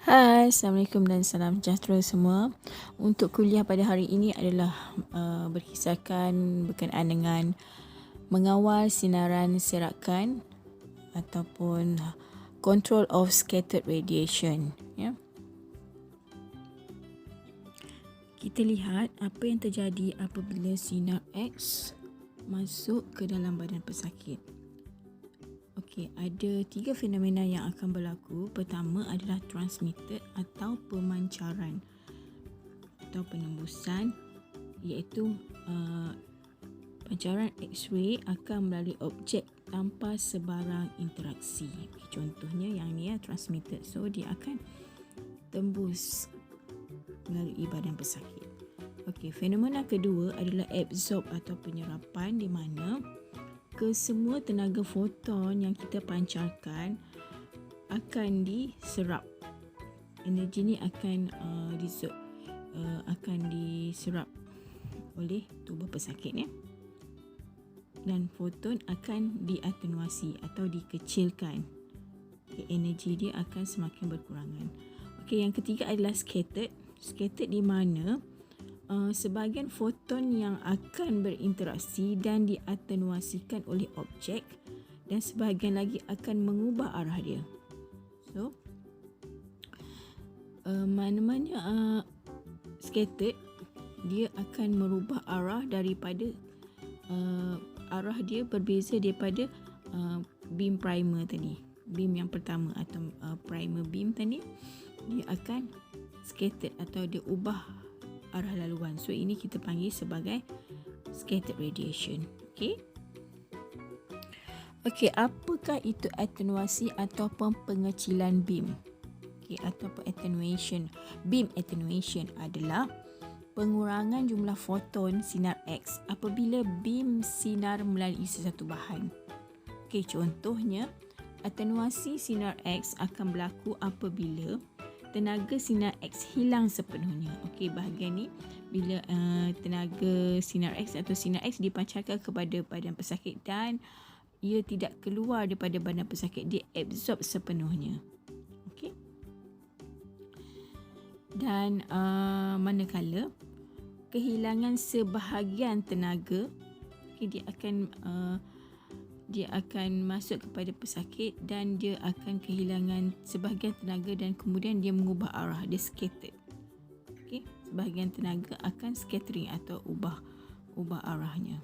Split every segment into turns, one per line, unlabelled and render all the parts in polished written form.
Hai, Assalamualaikum dan salam sejahtera semua. Untuk kuliah pada hari ini adalah berkisahkan berkenaan dengan mengawal sinaran serakan ataupun control of scattered radiation. Ya. Kita lihat apa yang terjadi apabila sinar X masuk ke dalam badan pesakit. Okey, ada 3 fenomena yang akan berlaku. Pertama adalah transmitted atau pemancaran atau penembusan, iaitu pancaran X-ray akan melalui objek tanpa sebarang interaksi. Okay, contohnya yang ni transmitted, so dia akan tembus melalui badan pesakit. Okey, fenomena kedua adalah absorb atau penyerapan, di mana kesemua tenaga foton yang kita pancarkan akan diserap. Energi ni akan diserap oleh tubuh pesakit ya. Dan foton akan diatenuasi atau dikecilkan. Okay, energi dia akan semakin berkurangan. Okey, yang ketiga adalah scattered. Scattered di mana sebahagian foton yang akan berinteraksi dan diatenuasikan oleh objek dan sebahagian lagi akan mengubah arah dia. So, mana-mana scattered, dia akan merubah arah daripada arah dia berbeza daripada beam primer tadi. Beam yang pertama atau primer beam tadi, dia akan scattered atau dia ubah arah laluan. So ini kita panggil sebagai scattered radiation. Okey, apakah itu atenuasi ataupun pengecilan beam? Ataupun attenuation. Beam attenuation adalah pengurangan jumlah foton sinar X apabila beam sinar melalui sesuatu bahan. Contohnya, atenuasi sinar X akan berlaku apabila tenaga sinar X hilang sepenuhnya. Bahagian ni bila tenaga sinar X atau sinar X dipancarkan kepada badan pesakit dan ia tidak keluar daripada badan pesakit, dia absorb sepenuhnya. Dan manakala kehilangan sebahagian tenaga, dia akan masuk kepada pesakit dan dia akan kehilangan sebahagian tenaga dan kemudian dia mengubah arah, dia scattered. Sebahagian tenaga akan scattering atau ubah arahnya.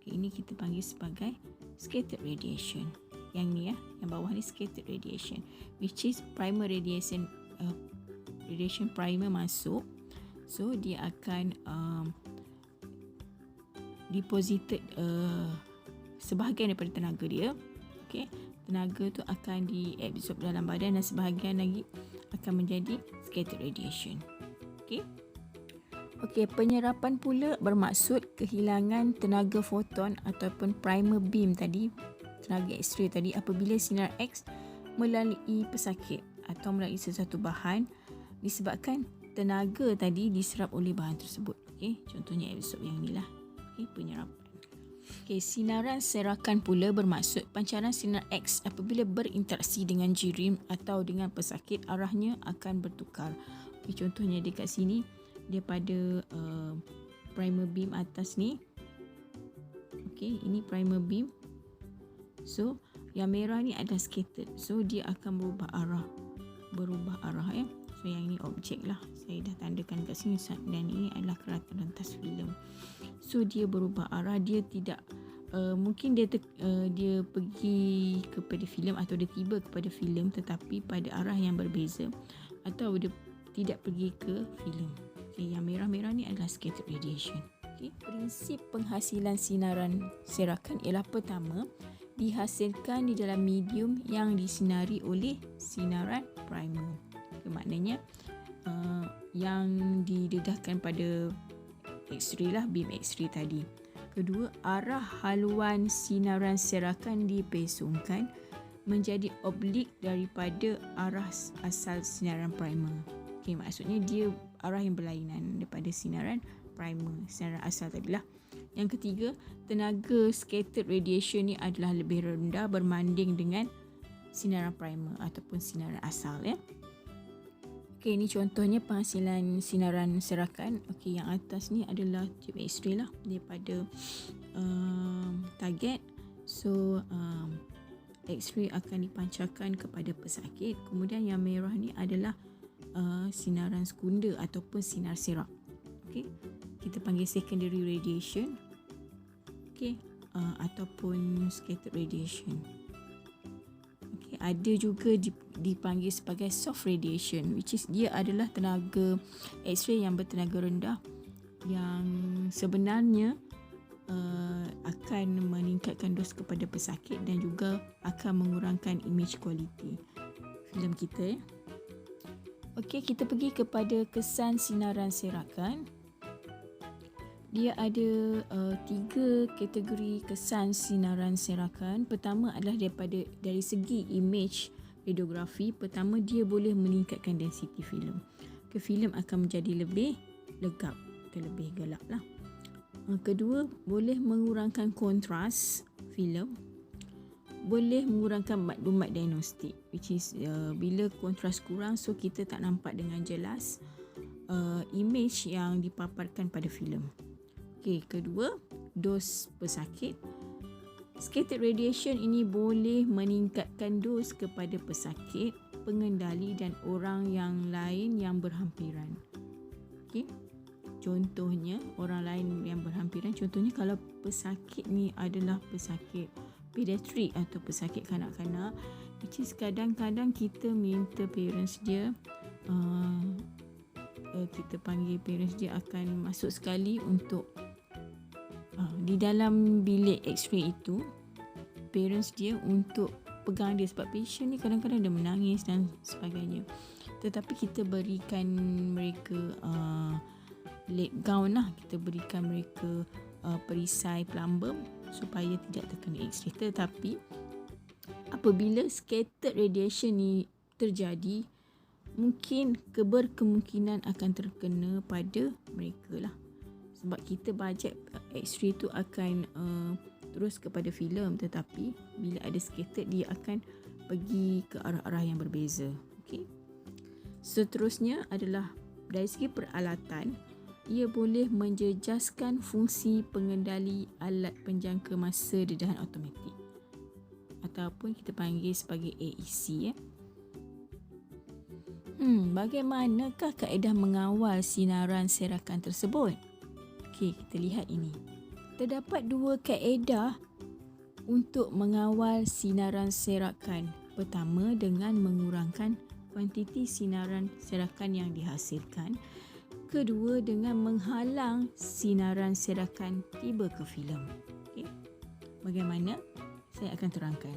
Ini kita panggil sebagai scattered radiation. Yang ni yang bawah ni scattered radiation, which is primer radiation. Radiation primer masuk, so dia akan deposited sebahagian daripada tenaga dia. Tenaga tu akan diabsorb dalam badan dan sebahagian lagi akan menjadi scattered radiation. Penyerapan pula bermaksud kehilangan tenaga foton ataupun primer beam tadi, tenaga X-ray tadi, apabila sinar X melalui pesakit atau melalui sesuatu bahan disebabkan tenaga tadi diserap oleh bahan tersebut. Contohnya absorb yang inilah. Penyerapan. Sinaran serakan pula bermaksud pancaran sinar X apabila berinteraksi dengan jirim atau dengan pesakit, arahnya akan bertukar. Contohnya dekat sini, daripada primer beam atas ni. Ini primer beam. So, yang merah ni adalah scattered. So, dia akan berubah arah. So, yang ni objek lah. Saya dah tandakan kat sini. Dan ini adalah keratan rentas filem. So, dia berubah arah. Dia tidak mungkin dia pergi kepada filem atau dia tiba kepada filem tetapi pada arah yang berbeza, atau dia tidak pergi ke filem. Yang merah-merah ni adalah scattered radiation. Prinsip penghasilan sinaran serakan ialah pertama, dihasilkan di dalam medium yang disinari oleh sinaran primer. Maknanya yang didedahkan pada X-ray lah, beam X-ray tadi. Kedua, arah haluan sinaran serakan dipesongkan menjadi oblik daripada arah asal sinaran primer. Maksudnya dia arah yang berlainan daripada sinaran primer, sinaran asal tadilah. Yang ketiga, tenaga scattered radiation ni adalah lebih rendah berbanding dengan sinaran primer ataupun sinaran asal Okey, ni contohnya penghasilan sinaran serakan. Okey, yang atas ni adalah tube X-ray lah daripada target. So X-ray akan dipancarkan kepada pesakit. Kemudian yang merah ni adalah sinaran sekunda ataupun sinar serak. Okey, kita panggil secondary radiation. Okey, ataupun scattered radiation. Okey, ada juga dipanggil sebagai soft radiation, which is dia adalah tenaga X-ray yang bertenaga rendah yang sebenarnya akan meningkatkan dos kepada pesakit dan juga akan mengurangkan image quality filem kita. Okey, kita pergi kepada kesan sinaran serakan. Dia ada 3 kategori kesan sinaran serakan. Pertama adalah dari segi image radiografi. Pertama, dia boleh meningkatkan density filem. Filem akan menjadi lebih legap atau lebih gelap lah. Kedua, boleh mengurangkan kontras filem. Boleh mengurangkan maklumat diagnostik, which is bila kontras kurang, so kita tak nampak dengan jelas image yang dipaparkan pada filem. Okey, kedua, dos pesakit. Scattered radiation ini boleh meningkatkan dos kepada pesakit, pengendali dan orang yang lain yang berhampiran. Okey. Contohnya, orang lain yang berhampiran, contohnya kalau pesakit ni adalah pesakit pediatrik atau pesakit kanak-kanak, which is kadang-kadang kita minta parents dia, kita panggil parents dia akan masuk sekali untuk di dalam bilik X-ray itu, parents dia untuk pegang dia sebab patient ni kadang-kadang dia menangis dan sebagainya. Tetapi kita berikan mereka lap gown lah, kita berikan mereka perisai plumbum supaya tidak terkena X-ray. Tetapi apabila scattered radiation ni terjadi, mungkin berkemungkinan akan terkena pada mereka lah. Sebab kita bajet X-ray tu akan terus kepada filem, tetapi bila ada scattered, dia akan pergi ke arah-arah yang berbeza. Okay. Seterusnya adalah dari segi peralatan, ia boleh menjejaskan fungsi pengendali alat penjangka masa dedahan automatik ataupun kita panggil sebagai AEC. Bagaimanakah kaedah mengawal sinaran serakan tersebut? Okey, kita lihat ini. Terdapat 2 kaedah untuk mengawal sinaran serakan. Pertama, dengan mengurangkan kuantiti sinaran serakan yang dihasilkan. Kedua, dengan menghalang sinaran serakan tiba ke filem. Okay. Bagaimana? Saya akan terangkan.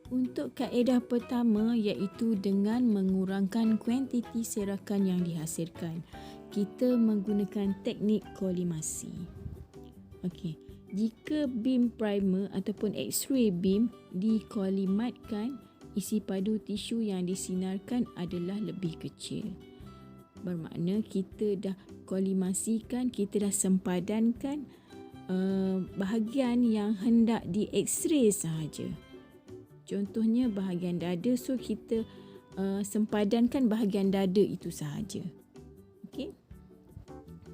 Untuk kaedah pertama, iaitu dengan mengurangkan kuantiti serakan yang dihasilkan, kita menggunakan teknik kolimasi. Okey, jika beam primer ataupun X-ray beam dikolimatkan, isi padu tisu yang disinarkan adalah lebih kecil. Bermakna kita dah kolimasikan, kita dah sempadankan bahagian yang hendak di X-ray sahaja. Contohnya bahagian dada, so kita sempadankan bahagian dada itu sahaja. Okey.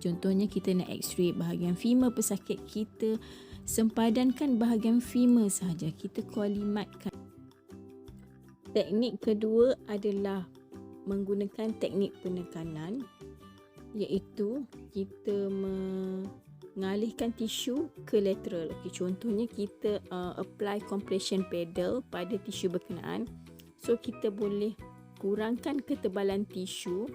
Contohnya kita nak X-ray bahagian femur pesakit, kita sempadankan bahagian femur sahaja, kita kolimatkan. Teknik kedua adalah menggunakan teknik penekanan, iaitu kita mengalihkan tisu ke lateral. Okay, contohnya kita apply compression pedal pada tisu berkenaan. So kita boleh kurangkan ketebalan tisu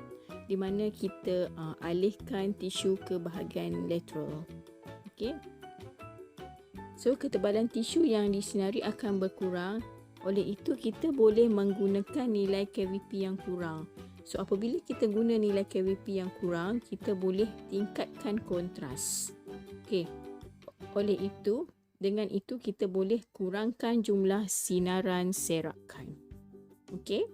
di mana kita alihkan tisu ke bahagian lateral. Okay. So ketebalan tisu yang disinari akan berkurang. Oleh itu kita boleh menggunakan nilai KVP yang kurang. So apabila kita guna nilai KVP yang kurang, kita boleh tingkatkan kontras. Okey. Oleh itu, dengan itu kita boleh kurangkan jumlah sinaran serakan. Okey.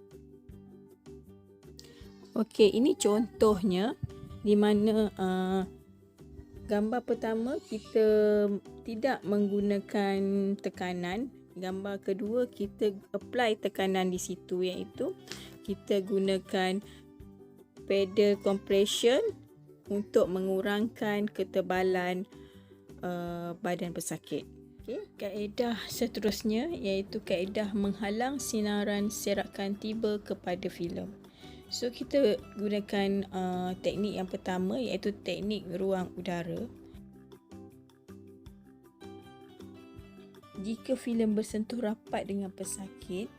Okey, ini contohnya di mana gambar pertama kita tidak menggunakan tekanan. Gambar kedua kita apply tekanan di situ, iaitu kita gunakan pedal compression untuk mengurangkan ketebalan badan pesakit. Okay. Kaedah seterusnya iaitu kaedah menghalang sinaran serakan tiba kepada filem. So kita gunakan teknik yang pertama iaitu teknik ruang udara. Jika filem bersentuh rapat dengan pesakit,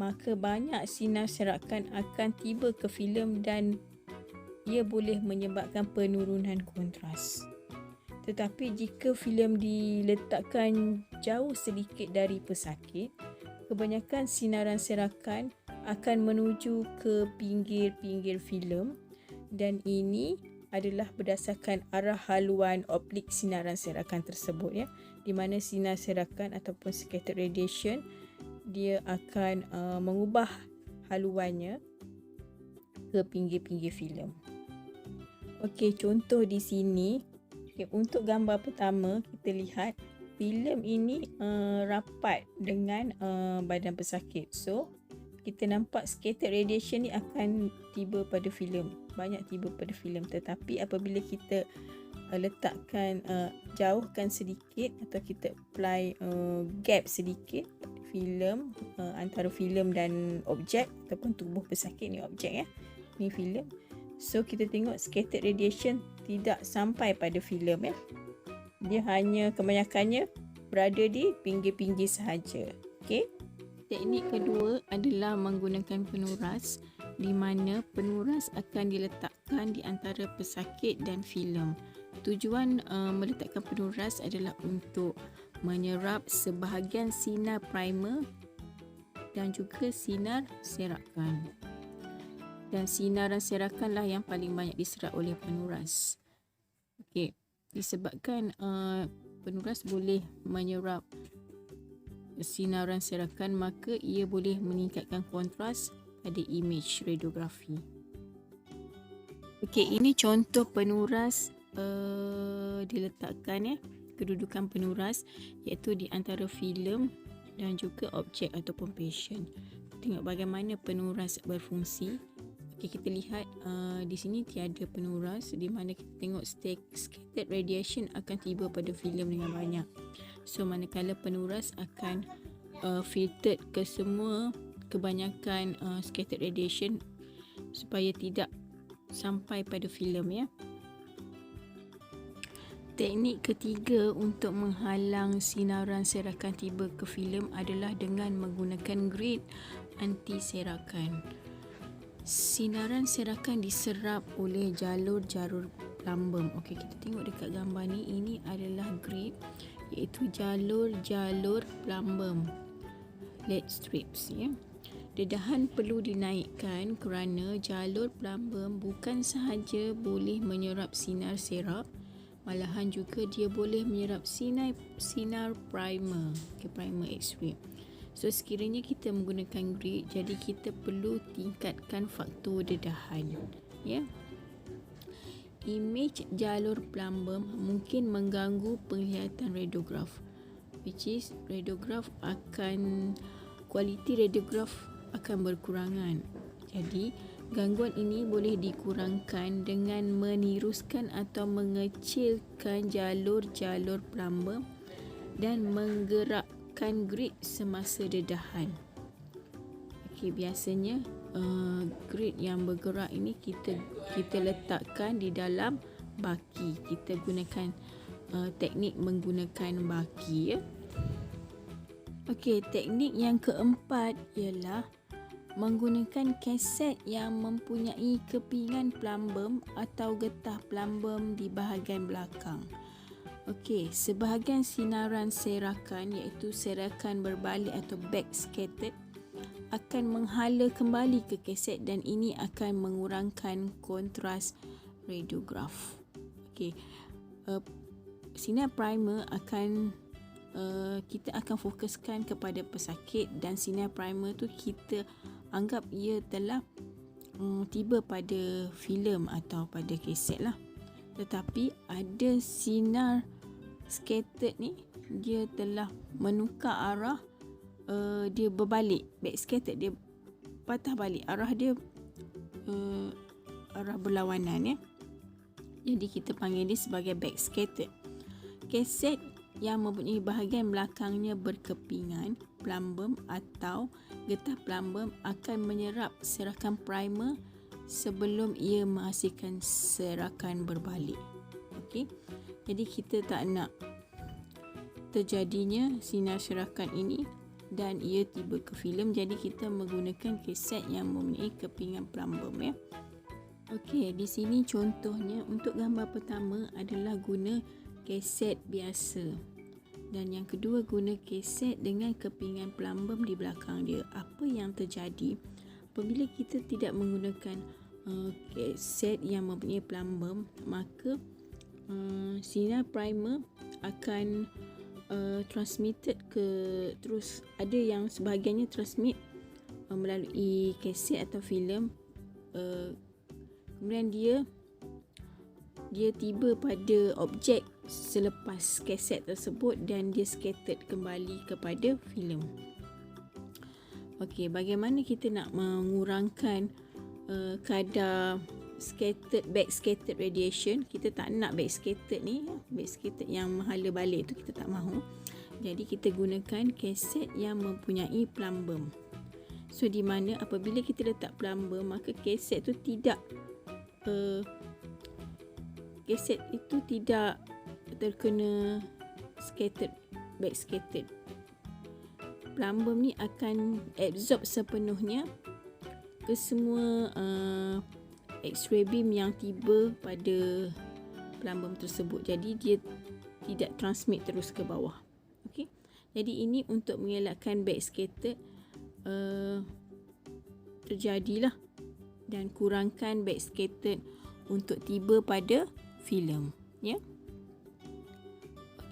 maka banyak sinar serakan akan tiba ke filem dan ia boleh menyebabkan penurunan kontras. Tetapi jika filem diletakkan jauh sedikit dari pesakit, kebanyakan sinaran serakan akan menuju ke pinggir-pinggir filem dan ini adalah berdasarkan arah haluan oblik sinaran serakan tersebut, ya, di mana sinar serakan ataupun scattered radiation dia akan mengubah haluannya ke pinggir-pinggir filem. Okey, contoh di sini. Okay, untuk gambar pertama kita lihat filem ini rapat dengan badan pesakit. So kita nampak scattered radiation ni akan tiba pada filem, banyak tiba pada filem. Tetapi apabila kita letakkan jauhkan sedikit atau kita apply gap sedikit pada filem, antara filem dan objek ataupun tubuh pesakit ni objek, ya. Ni filem. So kita tengok scattered radiation tidak sampai pada filem, ya. Dia hanya kebanyakannya berada di pinggir-pinggir sahaja. Okey. Teknik kedua adalah menggunakan penuras, di mana penuras akan diletakkan di antara pesakit dan filem. Tujuan meletakkan penuras adalah untuk menyerap sebahagian sinar primer dan juga sinar serakan. Dan sinaran serakanlah yang paling banyak diserap oleh penuras. Okey, disebabkan penuras boleh menyerap sinaran serakan, maka ia boleh meningkatkan kontras pada imej radiografi. Okey, ini contoh penuras diletakkan, ya, kedudukan penuras iaitu di antara filem dan juga objek ataupun patient. Tengok bagaimana penuras berfungsi. Okay, kita lihat di sini tiada penuras, di mana kita tengok scattered radiation akan tiba pada filem dengan banyak. So manakala penuras akan filtered ke semua kebanyakan scattered radiation supaya tidak sampai pada filem, ya. Teknik ketiga untuk menghalang sinaran serakan tiba ke filem adalah dengan menggunakan grid anti serakan. Sinaran serakan diserap oleh jalur-jalur plumbum. Okey, kita tengok dekat gambar ni, ini adalah grid iaitu jalur-jalur plumbum, lead strips, ya. Dedahan perlu dinaikkan kerana jalur plumbum bukan sahaja boleh menyerap sinar serap, malahan juga dia boleh menyerap sinar primer, primer X-ray. So sekiranya kita menggunakan grid, jadi kita perlu tingkatkan faktor dedahan, ya. Imej jalur plumbum mungkin mengganggu penglihatan radiograf, which is kualiti radiograf akan berkurangan. Jadi gangguan ini boleh dikurangkan dengan meniruskan atau mengecilkan jalur-jalur plumbum dan menggerakkan grid semasa dedahan. Okey, biasanya grid yang bergerak ini kita letakkan di dalam baki. Kita gunakan teknik menggunakan baki, ya. Okey, teknik yang keempat ialah menggunakan kaset yang mempunyai kepingan plumbum atau getah plumbum di bahagian belakang. Okey, sebahagian sinaran serakan iaitu serakan berbalik atau backscattered akan menghala kembali ke kaset dan ini akan mengurangkan kontras radiograf. Okey, sinar primer akan kita akan fokuskan kepada pesakit dan sinar primer tu kita anggap ia telah tiba pada filem atau pada kaset lah. Tetapi ada sinar scattered ni, dia telah menukar arah, dia berbalik, backscattered, dia patah balik arah dia, arah berlawanan ya. Jadi kita panggil dia sebagai backscattered. Kaset yang mempunyai bahagian belakangnya berkepingan, plumbum atau getah plumbum akan menyerap serakan primer sebelum ia menghasilkan serakan berbalik. Okey. Jadi kita tak nak terjadinya sinar serakan ini dan ia tiba ke filem, jadi kita menggunakan kaset yang mempunyai kepingan plumbum ya. Okey, di sini contohnya untuk gambar pertama adalah guna kaset biasa. Dan yang kedua guna kaset dengan kepingan plumbum di belakang dia. Apa yang terjadi apabila kita tidak menggunakan kaset yang mempunyai plumbum, maka sinar primer akan transmitted ke terus, ada yang sebahagiannya transmit melalui kaset atau filem, kemudian dia tiba pada objek selepas kaset tersebut dan dia scattered kembali kepada filem. Okey, bagaimana kita nak mengurangkan kadar backscattered radiation? Kita tak nak backscattered ni, backscattered yang menghala balik tu kita tak mahu. Jadi kita gunakan kaset yang mempunyai plumbum. So di mana apabila kita letak plumbum, maka kaset tu tidak terkena backscattered. Plumbum ni akan absorb sepenuhnya ke semua X-ray beam yang tiba pada plumbum tersebut. Jadi dia tidak transmit terus ke bawah. Okey. Jadi ini untuk mengelakkan backscattered terjadilah, dan kurangkan backscattered untuk tiba pada filem ya.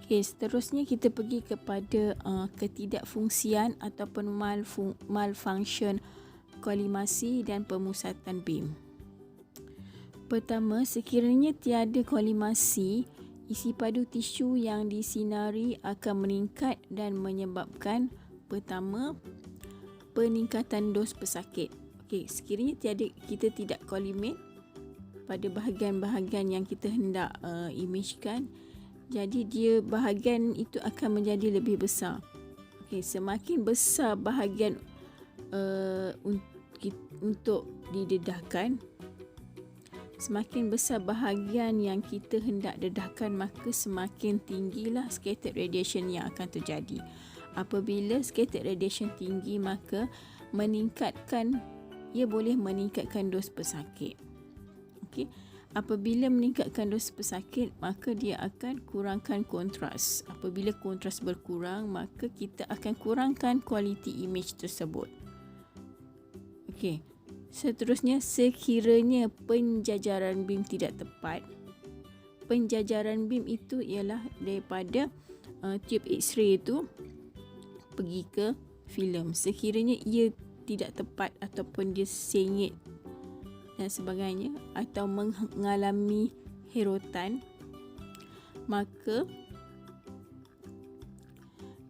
Okey, seterusnya kita pergi kepada ketidakfungsian ataupun malfunction kolimasi dan pemusatan beam. Pertama, sekiranya tiada kolimasi, isi padu tisu yang disinari akan meningkat dan menyebabkan pertama, peningkatan dos pesakit. Okey, sekiranya kita tidak kolimate pada bahagian-bahagian yang kita hendak imagekan, jadi dia bahagian itu akan menjadi lebih besar. Okey, semakin besar bahagian untuk didedahkan, semakin besar bahagian yang kita hendak dedahkan, maka semakin tinggilah scattered radiation yang akan terjadi. Apabila scattered radiation tinggi, maka ia boleh meningkatkan dos pesakit. Okey, apabila meningkatkan dos pesakit, maka dia akan kurangkan kontras. Apabila kontras berkurang, maka kita akan kurangkan kualiti image tersebut. Okey, seterusnya, sekiranya penjajaran beam tidak tepat. Penjajaran beam itu ialah daripada tube X-ray itu pergi ke filem. Sekiranya ia tidak tepat ataupun dia sengit dan sebagainya, atau mengalami herotan, maka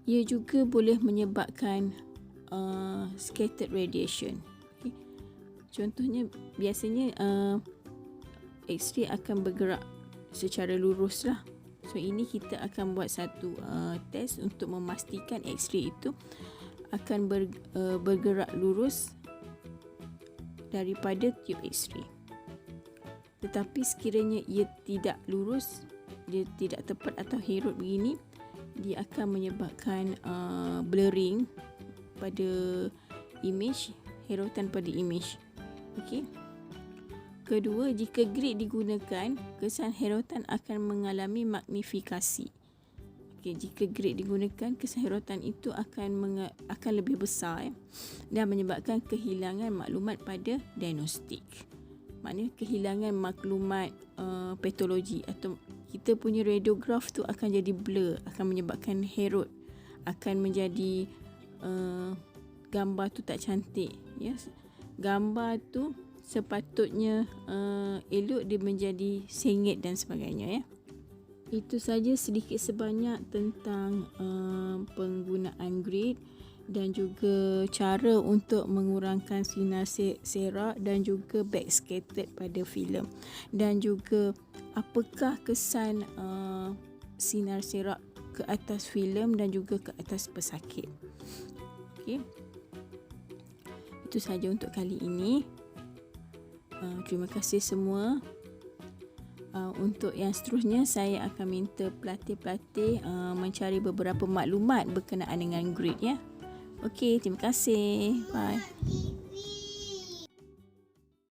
ia juga boleh menyebabkan scattered radiation. Okay. Contohnya, biasanya X-ray akan bergerak secara lurus lah. So ini kita akan buat satu test untuk memastikan X-ray itu akan bergerak lurus daripada tube X-ray. Tetapi sekiranya ia tidak lurus, dia tidak tepat atau herut begini, dia akan menyebabkan blurring pada image, herutan pada image. Okey. Kedua, jika grid digunakan, kesan herutan akan mengalami magnifikasi. Okey, jika grid digunakan, kesan herutan itu akan lebih besar dan menyebabkan kehilangan maklumat pada diagnostik. Maknanya kehilangan maklumat patologi, atau kita punya radiograf tu akan jadi blur, akan menyebabkan herut, akan menjadi gambar tu tak cantik. Yes. Gambar tu sepatutnya elok, dia menjadi sengit dan sebagainya ya. Itu saja sedikit sebanyak tentang penggunaan grid dan juga cara untuk mengurangkan sinar serak dan juga backscattered pada filem, dan juga apakah kesan sinar serak ke atas filem dan juga ke atas pesakit. Okey. Itu sahaja untuk kali ini. Terima kasih semua. Untuk yang seterusnya, saya akan minta pelatih-pelatih mencari beberapa maklumat berkenaan dengan grade ya. Okey, terima kasih. Bye.